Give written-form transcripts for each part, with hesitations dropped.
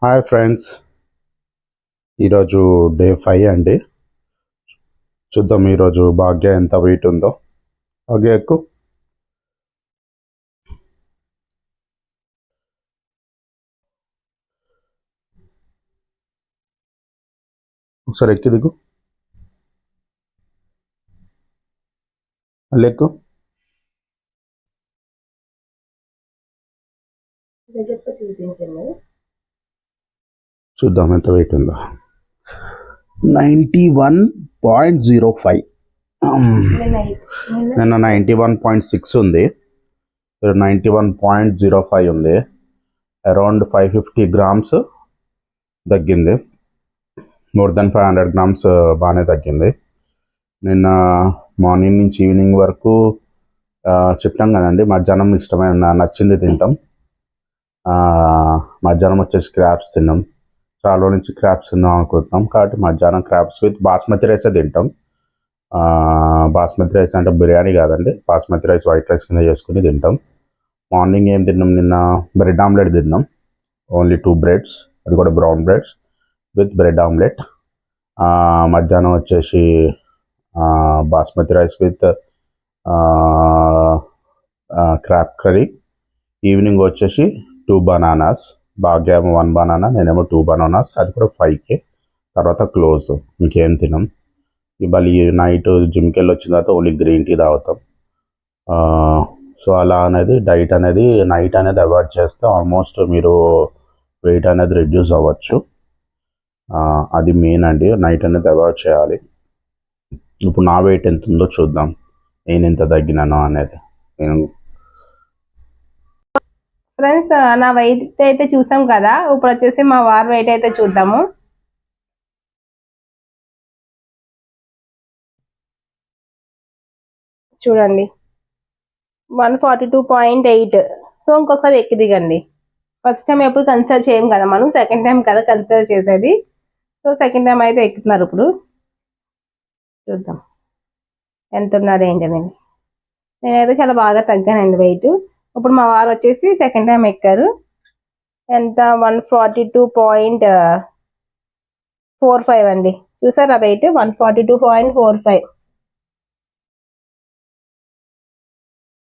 Hi friends, ఈరోజు day 5 అండి. చూద్దాం ఈరోజు భాగ్య ఎంత వెయిట్ ఉందో. భాగ్య ఎక్కువ ఒకసారి ఎక్కి దిగు, మళ్ళీ ఎక్కువ. చూద్దాం ఎంత వెయిట్ ఉందో. 91.05. నిన్న 91.6 ఉంది, 91.05 ఉంది. అరౌండ్ 550 గ్రామ్స్ తగ్గింది. మోర్ దెన్ 500 గ్రామ్స్ బాగానే తగ్గింది. నిన్న మార్నింగ్ నుంచి ఈవినింగ్ వరకు చెప్పాం కదండి, మధ్యాహ్నం ఇష్టమైన నచ్చింది తింటాం. మధ్యాహ్నం వచ్చేసి క్రాబ్స్ తిన్నాం. చాలా రోజుల నుంచి క్రాబ్స్ తిందాం అనుకుంటున్నాం, కాబట్టి మధ్యాహ్నం క్రాబ్స్ విత్ బాస్మతి రైసే తింటాం. బాస్మతి రైస్ అంటే బిర్యానీ కాదండి, బాస్మతి రైస్ వైట్ రైస్ కింద చేసుకుని తింటాం. మార్నింగ్ ఏం తిన్నాం, నిన్న బ్రెడ్ ఆమ్లెట్ తిన్నాం. ఓన్లీ 2 బ్రెడ్స్, అది కూడా brown breads with bread omelette. మధ్యాహ్నం వచ్చేసి basmati rice with crab curry. Evening వచ్చేసి 2 బనానాస్. భాగ్యం 1 బనానా, నేనేమో 2 బనానాస్, అది కూడా 5K. తర్వాత క్లోజ్, ఇంకేం తినాం. మళ్ళీ నైట్ జిమ్కి వెళ్ళి వచ్చిన తర్వాత ఓన్లీ గ్రీన్ టీ తాగుతాం. సో అలా అనేది డైట్ అనేది నైట్ అనేది అవాయిడ్ చేస్తే ఆల్మోస్ట్ మీరు వెయిట్ అనేది రిడ్యూస్ అవ్వచ్చు. అది మెయిన్ అండి, నైట్ అనేది అవాయిడ్ చేయాలి. ఇప్పుడు నా వెయిట్ ఎంత ఉందో చూద్దాం, నేను ఎంత తగ్గినానో అనేది. ఫ్రెండ్స్, నా వెయిట్ అయితే చూసాం కదా, ఇప్పుడు వచ్చేసి మా వారి వెయిట్ అయితే చూద్దాము. చూడండి, 142.8. సో ఇంకొకసారి ఎక్కి దిగండి. ఫస్ట్ టైం ఎప్పుడు కన్సిడర్ చేయం కదా మనం, సెకండ్ టైం కదా కన్సిడర్ చేసేది. సో సెకండ్ టైం అయితే ఎక్కుతున్నారు. ఇప్పుడు చూద్దాం ఎంత ఉన్నారు ఏంటనేది. నేనైతే చాలా బాగా తగ్గానండి వెయిట్. ఇప్పుడు మా వారు వచ్చేసి సెకండ్ టైం ఎక్కారు. ఎంత, 142.45 అండి. చూసారా వెయిట్, 142.45.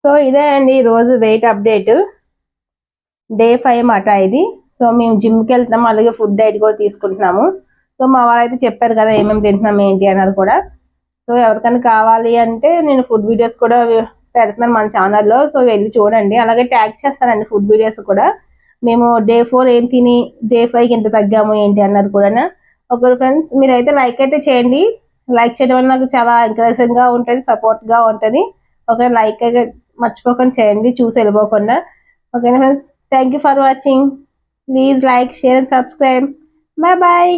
సో ఇదే అండి ఈరోజు వెయిట్ అప్డేట్, డే 5 మాట ఇది. సో మేము జిమ్కి వెళ్తున్నాము, అలాగే ఫుడ్ డైట్ కూడా తీసుకుంటున్నాము. సో మా వాళ్ళు అయితే చెప్పారు కదా ఏమేమి తింటున్నాం ఏంటి అన్నది కూడా. సో ఎవరికైనా కావాలి అంటే నేను ఫుడ్ వీడియోస్ కూడా పెడుతున్నాను మన ఛానల్లో, సో వెళ్ళి చూడండి. అలాగే ట్యాగ్ చేస్తానండి ఫుడ్ వీడియోస్ కూడా. మేము డే 4 ఏం తిని డే 5కి ఎంత తగ్గాము ఏంటి అన్నది కూడా. ఒకరు ఫ్రెండ్స్, మీరైతే లైక్ అయితే చేయండి. లైక్ చేయడం వల్ల నాకు చాలా ఎంకరేజింగ్గా ఉంటుంది, సపోర్ట్గా ఉంటుంది. ఒక లైక్ అయితే మర్చిపోకుండా చేయండి, చూసి వెళ్ళిపోకుండా. ఓకేనా friends, thank you for watching. Please like, share and subscribe. Bye bye.